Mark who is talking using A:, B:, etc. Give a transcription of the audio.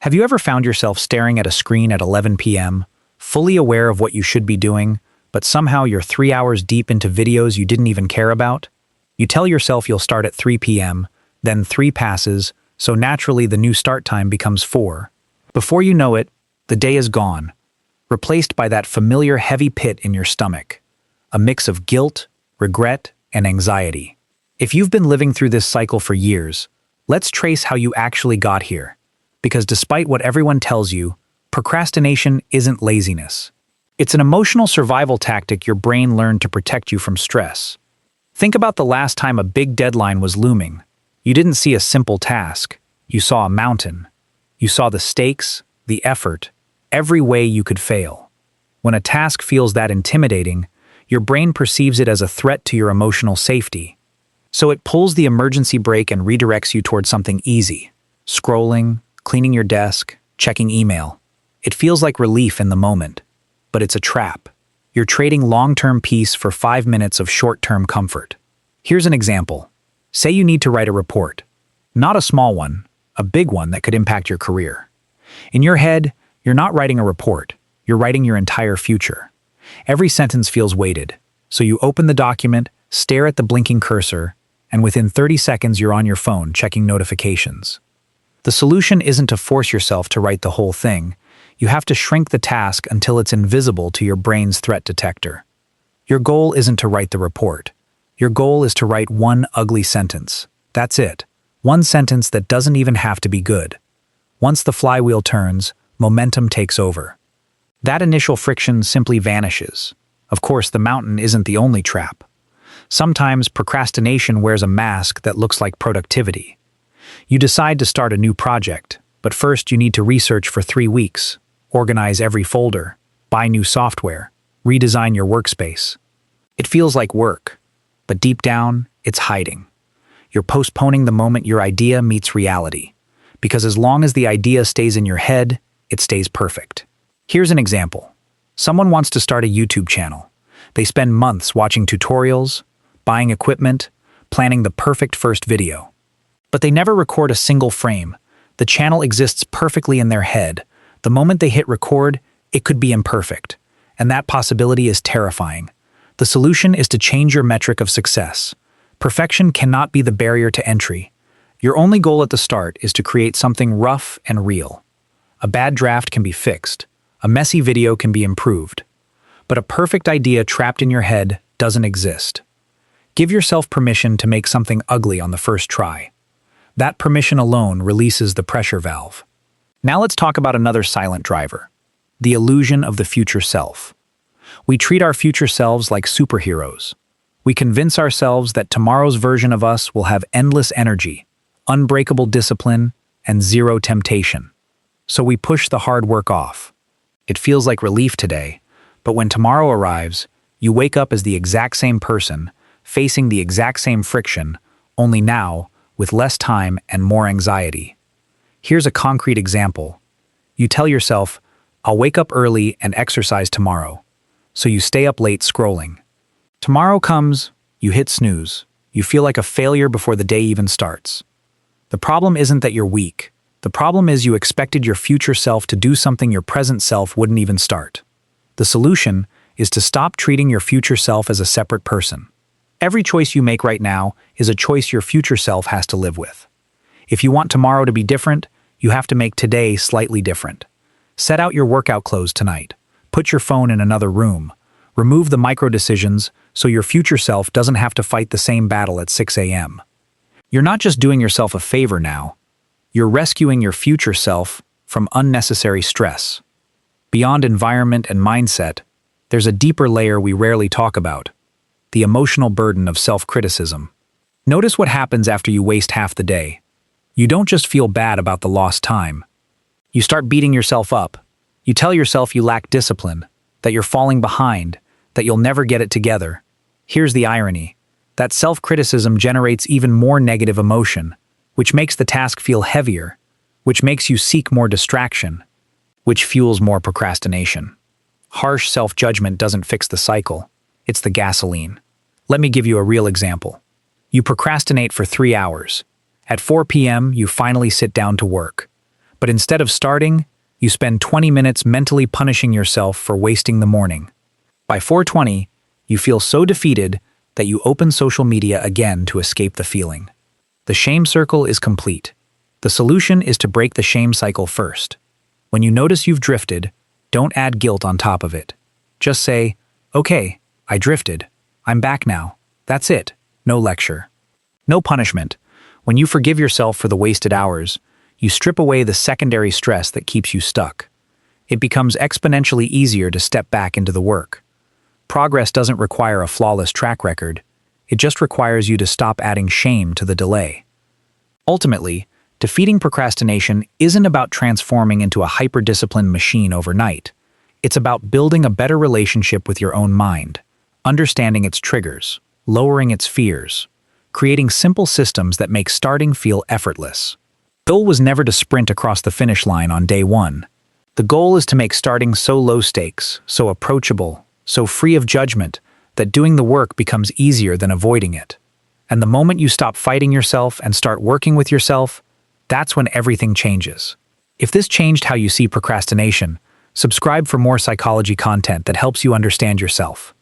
A: Have you ever found yourself staring at a screen at 11 p.m., fully aware of what you should be doing, but somehow you're 3 hours deep into videos you didn't even care about? You tell yourself you'll start at 3 p.m., then 3 passes, so naturally the new start time becomes 4. Before you know it, the day is gone, replaced by that familiar heavy pit in your stomach, a mix of guilt, regret, and anxiety. If you've been living through this cycle for years, let's trace how you actually got here. Because despite what everyone tells you, procrastination isn't laziness. It's an emotional survival tactic your brain learned to protect you from stress. Think about the last time a big deadline was looming. You didn't see a simple task. You saw a mountain. You saw the stakes, the effort, every way you could fail. When a task feels that intimidating, your brain perceives it as a threat to your emotional safety. So it pulls the emergency brake and redirects you towards something easy. Scrolling, cleaning your desk, checking email. It feels like relief in the moment, but it's a trap. You're trading long-term peace for 5 minutes of short-term comfort. Here's an example. Say you need to write a report. Not a small one, a big one that could impact your career. In your head, you're not writing a report, you're writing your entire future. Every sentence feels weighted, so you open the document, stare at the blinking cursor, and within 30 seconds you're on your phone checking notifications. The solution isn't to force yourself to write the whole thing. You have to shrink the task until it's invisible to your brain's threat detector. Your goal isn't to write the report. Your goal is to write one ugly sentence. That's it. One sentence that doesn't even have to be good. Once the flywheel turns, momentum takes over. That initial friction simply vanishes. Of course, the mountain isn't the only trap. Sometimes procrastination wears a mask that looks like productivity. You decide to start a new project, but first you need to research for 3 weeks, organize every folder, buy new software, redesign your workspace. It feels like work, but deep down, it's hiding. You're postponing the moment your idea meets reality, because as long as the idea stays in your head, it stays perfect. Here's an example. Someone wants to start a YouTube channel. They spend months watching tutorials, buying equipment, planning the perfect first video. But they never record a single frame. The channel exists perfectly in their head. The moment they hit record, it could be imperfect. And that possibility is terrifying. The solution is to change your metric of success. Perfection cannot be the barrier to entry. Your only goal at the start is to create something rough and real. A bad draft can be fixed. A messy video can be improved. But a perfect idea trapped in your head doesn't exist. Give yourself permission to make something ugly on the first try. That permission alone releases the pressure valve. Now let's talk about another silent driver, the illusion of the future self. We treat our future selves like superheroes. We convince ourselves that tomorrow's version of us will have endless energy, unbreakable discipline, and zero temptation. So we push the hard work off. It feels like relief today, but when tomorrow arrives, you wake up as the exact same person, facing the exact same friction, only now, with less time and more anxiety. Here's a concrete example. You tell yourself, I'll wake up early and exercise tomorrow. So you stay up late scrolling. Tomorrow comes, you hit snooze. You feel like a failure before the day even starts. The problem isn't that you're weak. The problem is you expected your future self to do something your present self wouldn't even start. The solution is to stop treating your future self as a separate person. Every choice you make right now is a choice your future self has to live with. If you want tomorrow to be different, you have to make today slightly different. Set out your workout clothes tonight. Put your phone in another room. Remove the micro-decisions so your future self doesn't have to fight the same battle at 6 a.m. You're not just doing yourself a favor now. You're rescuing your future self from unnecessary stress. Beyond environment and mindset, there's a deeper layer we rarely talk about. The emotional burden of self-criticism. Notice what happens after you waste half the day. You don't just feel bad about the lost time. You start beating yourself up. You tell yourself you lack discipline, that you're falling behind, that you'll never get it together. Here's the irony. That self-criticism generates even more negative emotion, which makes the task feel heavier, which makes you seek more distraction, which fuels more procrastination. Harsh self-judgment doesn't fix the cycle. It's the gasoline. Let me give you a real example. You procrastinate for 3 hours. At 4 p.m., you finally sit down to work. But instead of starting, you spend 20 minutes mentally punishing yourself for wasting the morning. By 4:20, you feel so defeated that you open social media again to escape the feeling. The shame circle is complete. The solution is to break the shame cycle first. When you notice you've drifted, don't add guilt on top of it. Just say, "Okay, I drifted. I'm back now." That's it. No lecture. No punishment. When you forgive yourself for the wasted hours, you strip away the secondary stress that keeps you stuck. It becomes exponentially easier to step back into the work. Progress doesn't require a flawless track record. It just requires you to stop adding shame to the delay. Ultimately, defeating procrastination isn't about transforming into a hyper-disciplined machine overnight. It's about building a better relationship with your own mind, understanding its triggers, lowering its fears, creating simple systems that make starting feel effortless. The goal was never to sprint across the finish line on day one. The goal is to make starting so low stakes, so approachable, so free of judgment, that doing the work becomes easier than avoiding it. And the moment you stop fighting yourself and start working with yourself, that's when everything changes. If this changed how you see procrastination, subscribe for more psychology content that helps you understand yourself.